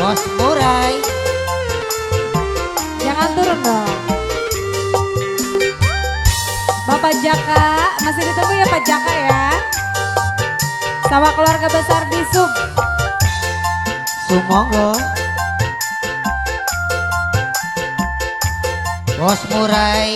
Bos Murai. Jangan turun dong. Bapak Jaka, masih ditunggu ya Pak Jaka ya. Sama keluarga besar di Sub. Sumonggo. Bos Murai.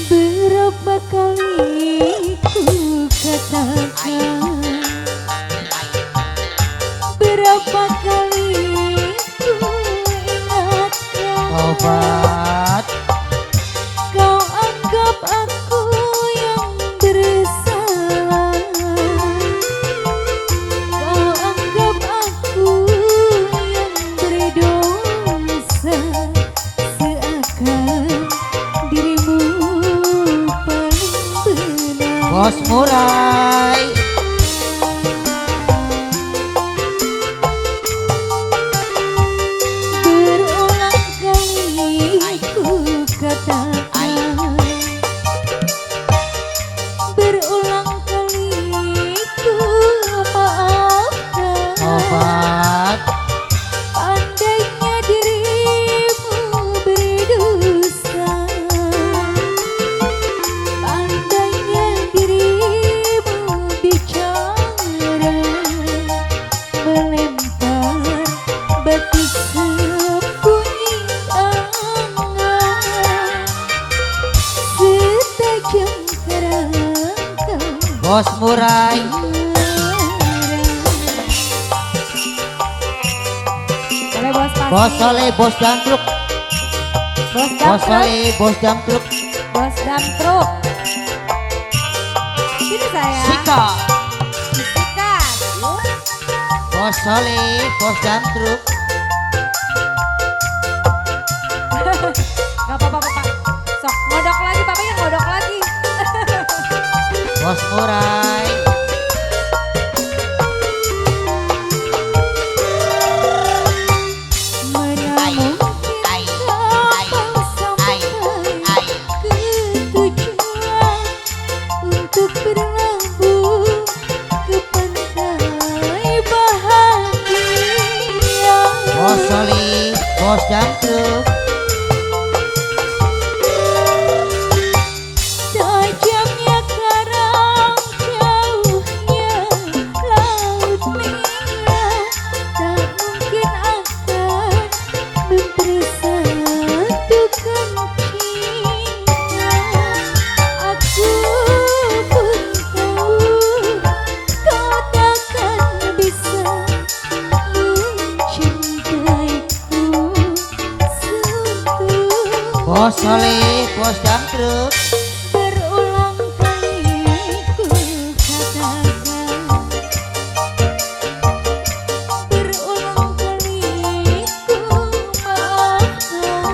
Berapa kali ku katakan, berapa kali ku ingatkan, Obat. kau anggap aku yang bersalah, kau anggap aku yang berdosa, seakan dirimu paling benar. Bos Murai. Berulang kali ku katakan, berulang kali ku maafkan. Obat. Andainya dirimu berdosa, andainya dirimu bicara, melempar batik sembunyi angan, setajam kerangka. Bos Murai. Boleh bos pasti. Bos Soleh, bos Jamtruk. Bos Bos Damtruk. Soleh, bos Jamtruk. Bos Damtruk. Sini saya. Sika. Sika. Bos Soleh, bos Jamtruk. Gak apa-apa Pak. Sok ngodok lagi Bapak yang ngodok lagi. Bos Murai. Mana mungkin ai, kau sampai ke tujuan untuk berlabuh ke pantai bahagia. Bos Soleh, bos Jamtruk. Tajamnya karang, jauhnya laut merah, tak mungkin akan mempersatukan cinta. Aku pun tahu kau takkan bisa mencintaiku seutuh. Bos Soleh, bos Jamtruk. Berulang kali ku katakan, berulang kali ku maafkan.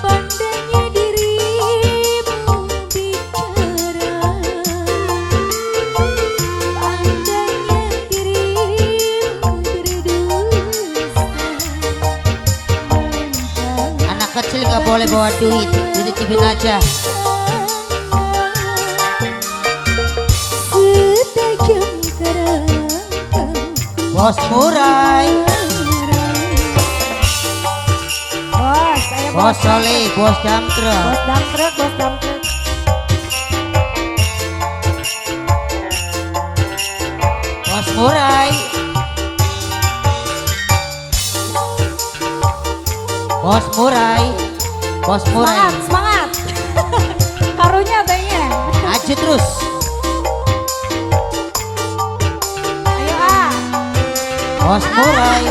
Pandainya dirimu bicara, pandainya dirimu berdosa, melempar Anak kecil gak boleh bawa duit, dititipin aja. setajam kerangka. Bos Murai. Bos, saya Bos Soleh, bos Jamtruk. Bos Damtruk, bos Damtruk. Bos Murai. Bos Murai. Bos Murai. Semangat, semangat. Karunya tehnya. Aja terus. Ayo ah. Bos Murai.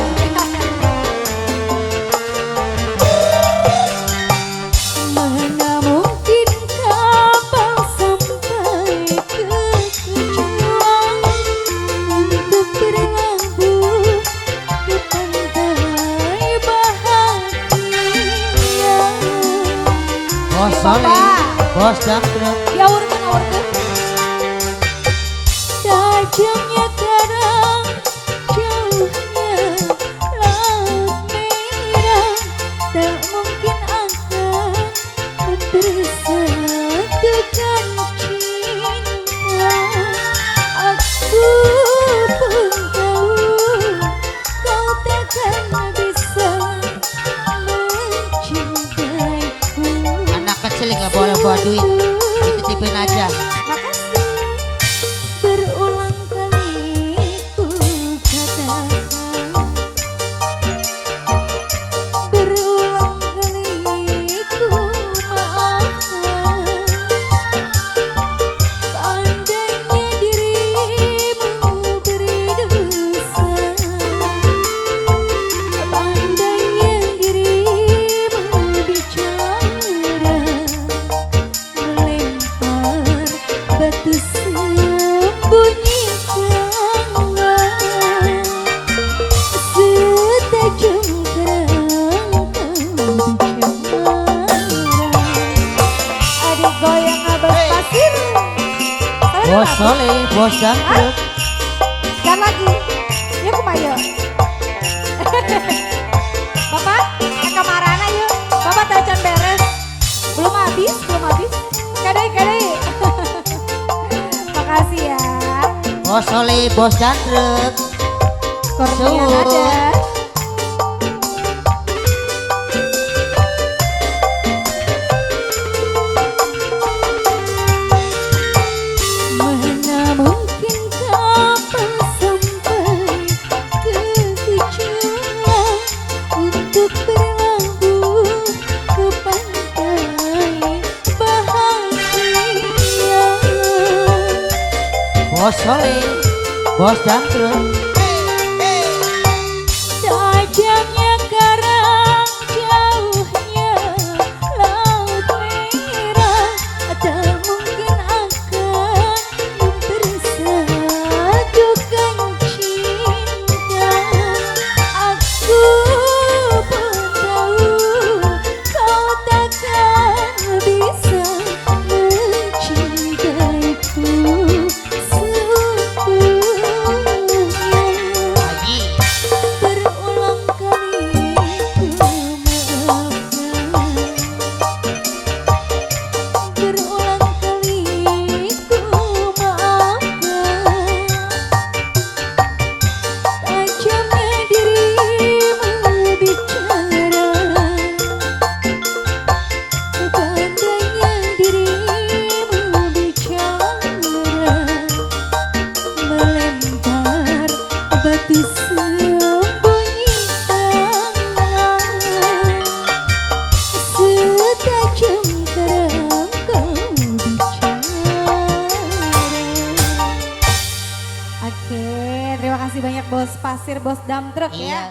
Mana mungkin kapal sampai ke tujuan untuk berlabuh ke pantai bahagia. Bos Soleh, bos Jamtruk. Ya urutkan, urutkan. Tajamnya karang, jauhnya laut merah, bawa duit, dititipin aja. Makasih. Berulang kali ku katakan, berulang kali ku maafkan. Seandainya dirimu berdosa, seandainya dirimu bicara melempar batu sembunyi tangan, setajam kerang kau bicara. Adik goyang abang pasir. Bos Soleh, bos jangkrik. Dan lagi, yuk kumayo. Bapak, ke marana yuk. Bapak tacan beres. Belum habis, belum habis. Kadai, kadai. Makasih ya. Bos Soleh, bos jangkrik. Kornian ada. Mana mungkin kapan sampai kehujanan untuk berlabuh ke pantai bahagia. Bos Soleh, bos jangkrik. Tajamnya karang, jauhnya laut merah, tak mungkin akan mempersatukan cinta. Aku pun tahu kau takkan bisa mencintaiku seutuhnya. Lagi. Berulang kali ku maafkan, berulang kali ku maafkan. Tajamnya dirimu bicara, pandainya dirimu bicara, melempar batu sembunyi tangan, setajam kerang kau bicara. Oke, terima kasih banyak bos pasir, bos dump truck ya. Iya,